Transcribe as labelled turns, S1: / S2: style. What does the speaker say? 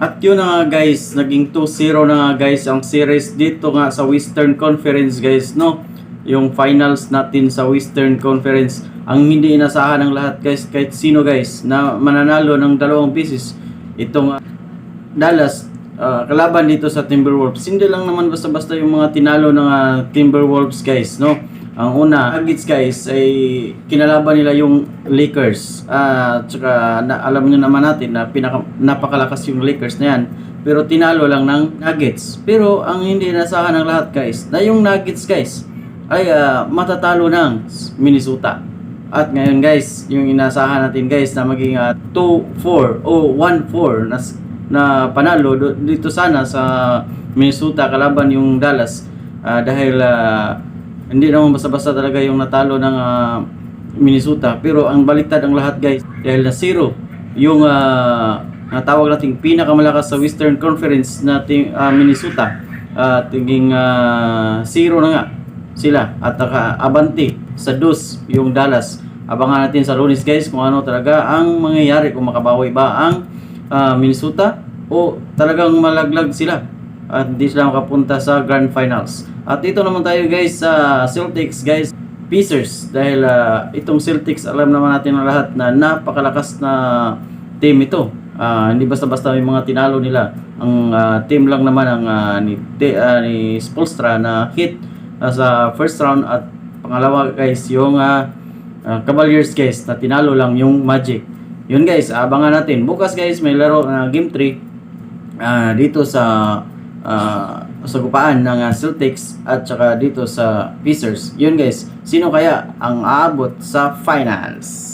S1: At yun na nga guys, naging 2-0 na nga guys ang series dito nga sa Western Conference guys, no? Yung finals natin sa Western Conference. Ang hindi inasahan ng lahat guys, kahit sino guys na mananalo ng 2 beses. Itong Dallas kalaban dito sa Timberwolves. Hindi lang naman basta-basta yung mga tinalo ng Timberwolves guys, no? Ang una, Nuggets guys ay kinalaban nila yung Lakers. Tsaka alam niyo naman natin na napakalakas yung Lakers na yan. Pero tinalo lang ng Nuggets. Pero ang hindi inasahan ng lahat guys, na yung Nuggets guys ay matatalo ng Minnesota. At ngayon guys, yung inasahan natin guys na maging 2-4 o 1-4 na panalo dito sana sa Minnesota kalaban yung Dallas, dahil hindi naman basta-basta talaga yung natalo ng Minnesota. Pero ang baliktad ang lahat guys, dahil na 0 yung natawag nating pinakamalakas sa Western Conference nating Minnesota, tinging 0 na nga sila at abante sa dos yung Dallas. Abangan natin sa Lunes guys kung ano talaga ang mangyayari, kung makabawi ba ang Minnesota o talagang malaglag sila at hindi sila makapunta sa Grand Finals. At dito naman tayo guys sa Celtics guys, Pacers, dahil itong Celtics alam naman natin ng lahat na napakalakas na team ito. Hindi basta-basta may mga tinalo nila. Ang team lang naman ang ni Spoelstra na hit sa first round, at pangalawa guys yung Cavaliers guys na tinalo lang yung Magic. Yun guys, abangan natin. Bukas guys may laro na game 3 dito sa sagupaan ng Celtics at saka dito sa Pacers. Yun guys, sino kaya ang aabot sa finals?